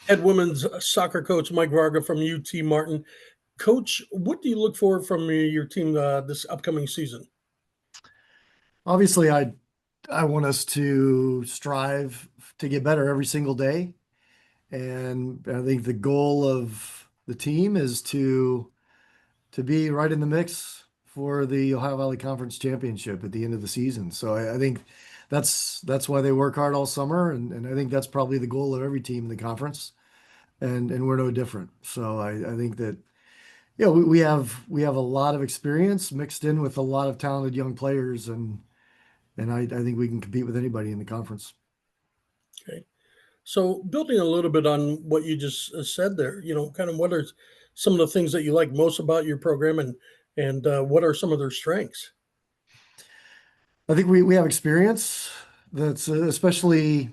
Head women's soccer coach Mike Varga from UT Martin. Coach, what do you look for from your team this upcoming season? Obviously, I want us to strive to get better every single day, and I think the goal of the team is to be right in the mix for the Ohio Valley Conference Championship at the end of the season. So I think that's why they work hard all summer, and I think that's probably the goal of every team in the conference, and we're no different. So I think that we have a lot of experience mixed in with a lot of talented young players, and I think we can compete with anybody in the conference. Okay. So, building a little bit on what you just said there, kind of what are some of the things that you like most about your program, and what are some of their strengths? I think we have experience that's especially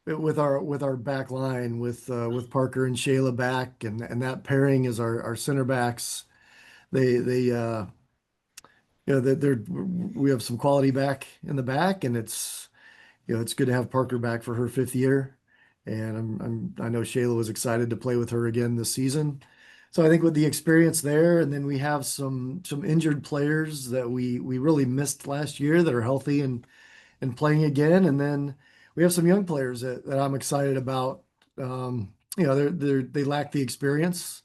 with our back line with Parker and Shayla back and that pairing is our center backs. They they're we have some quality back in the back, and it's good to have Parker back for her fifth year. And I know Shayla was excited to play with her again this season. So I think with the experience there, and then we have some injured players that we really missed last year that are healthy and playing again. And then we have some young players that I'm excited about. They lack the experience,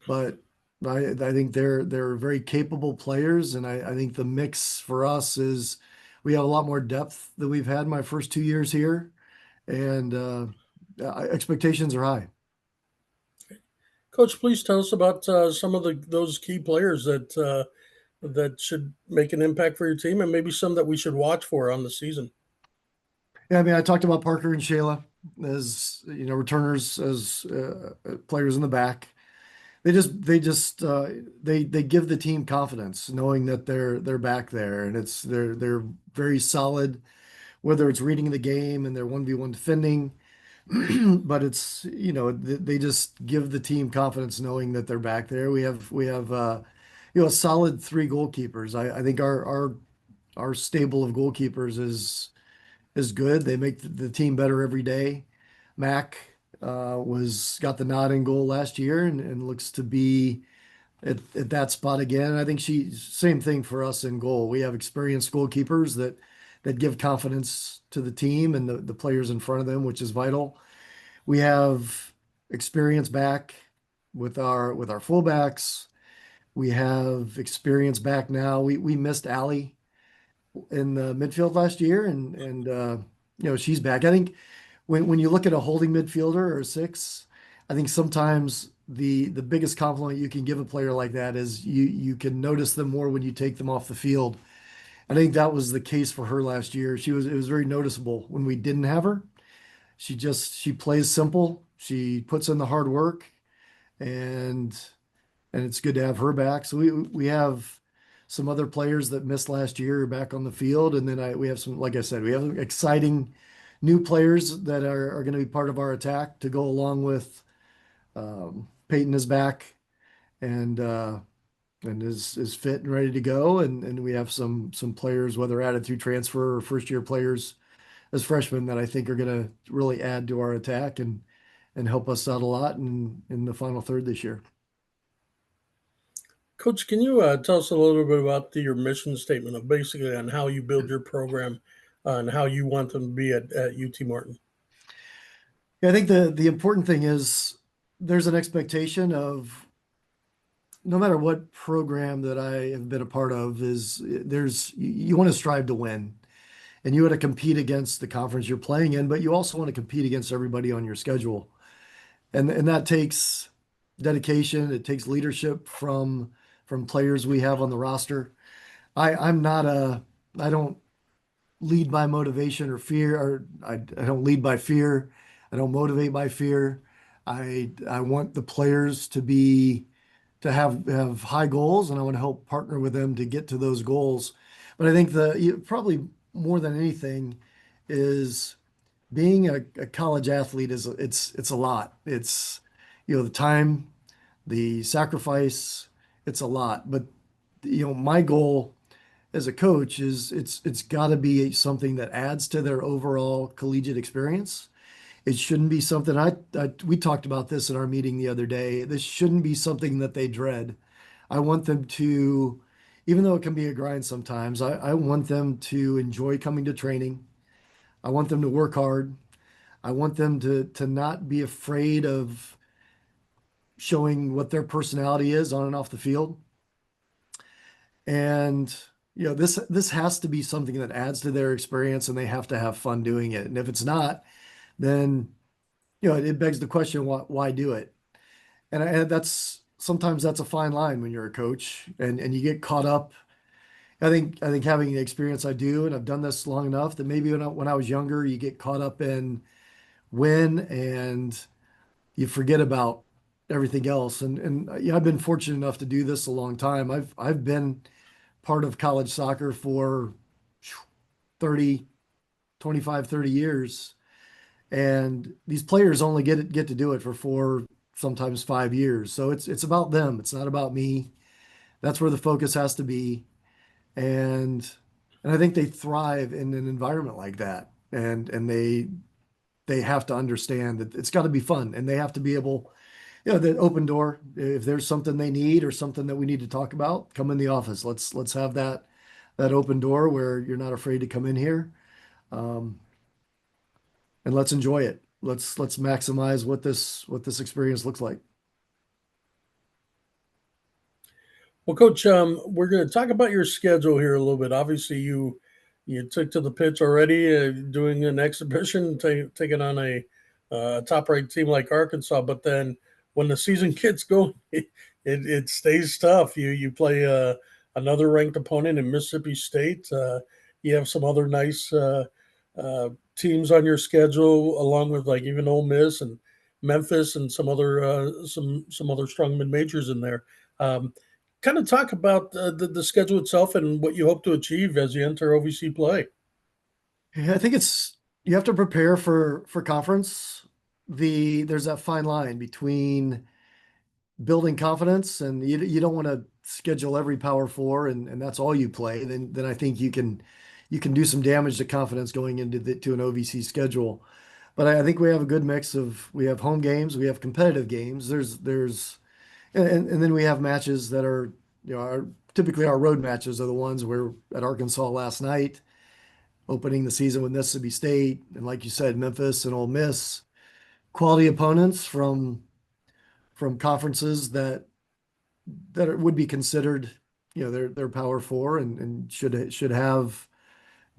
but I think they're very capable players, and I think the mix for us is we have a lot more depth than we've had my first 2 years here, and expectations are high. Coach, please tell us about some of those key players that should make an impact for your team, and maybe some that we should watch for on the season. Yeah, I mean, I talked about Parker and Shayla as returners as players in the back. They give the team confidence knowing that they're back there, and they're very solid, whether it's reading the game and their 1v1 defending. But it's they just give the team confidence knowing that they're back there. We have a solid three goalkeepers. I think our stable of goalkeepers is good. They make the team better every day. Mac was got the nod in goal last year, and looks to be at that spot again. I think she's same thing for us in goal. We have experienced goalkeepers that give confidence to the team and the players in front of them, which is vital. We have experience back with our fullbacks. We have experience back now. We missed Allie in the midfield last year, and she's back. I think when you look at a holding midfielder or a six, I think sometimes the biggest compliment you can give a player like that is you can notice them more when you take them off the field. I think that was the case for her last year. It was very noticeable when we didn't have her. She plays simple. She puts in the hard work, and it's good to have her back. So we have some other players that missed last year back on the field, and then we have some, like I said, we have exciting new players that are going to be part of our attack to go along with Peyton is back and is fit and ready to go, and we have some players, whether added through transfer or first year players as freshmen, that I think are going to really add to our attack and help us out a lot in the final third this year. Coach, can you tell us a little bit about your mission statement of basically on how you build your program and how you want them to be at UT Martin? Yeah, I think the important thing is there's an expectation of no matter what program that I have been a part of is there's you want to strive to win, and you want to compete against the conference you're playing in, but you also want to compete against everybody on your schedule. And that takes dedication, it takes leadership from players we have on the roster. I'm not a I don't lead by motivation or fear, or I don't lead by fear. I don't motivate by fear. I want the players to have high goals, and I want to help partner with them to get to those goals. But I think probably more than anything is being a college athlete is it's a lot. It's the time, the sacrifice, it's a lot. But my goal as a coach is it's got to be something that adds to their overall collegiate experience. It shouldn't be something we talked about this in our meeting the other day. This shouldn't be something that they dread. I want them to, even though it can be a grind sometimes, I want them to enjoy coming to training. I want them to work hard. I want them to not be afraid of showing what their personality is on and off the field. And this has to be something that adds to their experience, and they have to have fun doing it. And if it's not, then it begs the question, why do it? And that's sometimes that's a fine line when you're a coach, and you get caught up. I think having the experience I do, and I've done this long enough that maybe when I was younger, you get caught up in win and you forget about everything else. And I've been fortunate enough to do this a long time. I've been part of college soccer for 30, 25, 30 years. And these players only get to do it for 4, sometimes 5 years. So it's about them. It's not about me. That's where the focus has to be. And and I think they thrive in an environment like that. And they have to understand that it's got to be fun, and they have to be able, the open door. If there's something they need or something that we need to talk about, come in the office. Let's have that open door where you're not afraid to come in here. Um, and let's enjoy it. Let's maximize what this experience looks like. Well, Coach, we're going to talk about your schedule here a little bit. Obviously, you took to the pitch already, doing an exhibition, taking on a top-ranked team like Arkansas. But then, when the season gets going, it stays tough. You play another ranked opponent in Mississippi State. You have some other nice teams on your schedule, along with like even Ole Miss and Memphis and some other strong mid majors in there. Um, Kind of talk about the schedule itself and what you hope to achieve as you enter OVC play. Yeah, I think you have to prepare for conference. There's that fine line between building confidence, and you don't want to schedule every Power Four, and that's all you play. Then I think you can do some damage to confidence going into to an OVC schedule. But I think we have a good mix of, we have home games, we have competitive games. And then we have matches that are, typically our road matches are the ones where at Arkansas last night, opening the season with Mississippi State, and like you said, Memphis and Ole Miss, quality opponents from conferences that would be considered, they're Power Four, and should have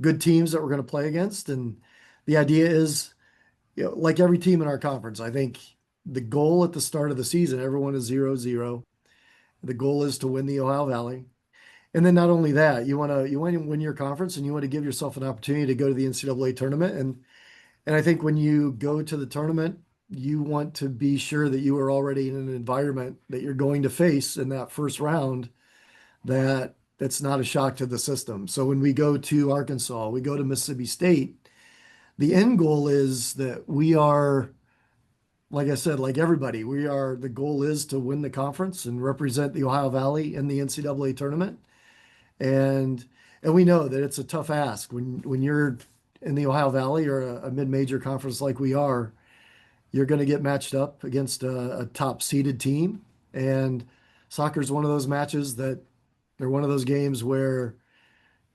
good teams that we're going to play against. And the idea is, like every team in our conference, I think the goal at the start of the season, everyone is 0-0. The goal is to win the Ohio Valley. And then not only that, you want to win your conference, and you want to give yourself an opportunity to go to the NCAA tournament. And I think when you go to the tournament, you want to be sure that you are already in an environment that you're going to face in that first round, that's not a shock to the system. So when we go to Arkansas, we go to Mississippi State, the end goal is that we are, like I said, like everybody, the goal is to win the conference and represent the Ohio Valley in the NCAA tournament. And and we know that it's a tough ask when you're in the Ohio Valley or a mid-major conference like we are. You're going to get matched up against a top seeded team. And soccer is one of those matches that they're one of those games where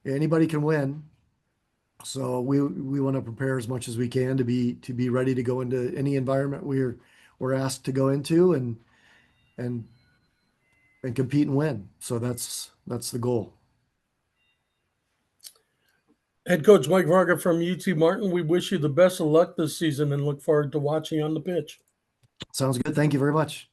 anybody can win. So we want to prepare as much as we can to be ready to go into any environment we're asked to go into, and and compete and win. So that's the goal. Head coach Mike Varga from UT Martin, we wish you the best of luck this season and look forward to watching you on the pitch. Sounds good. Thank you very much.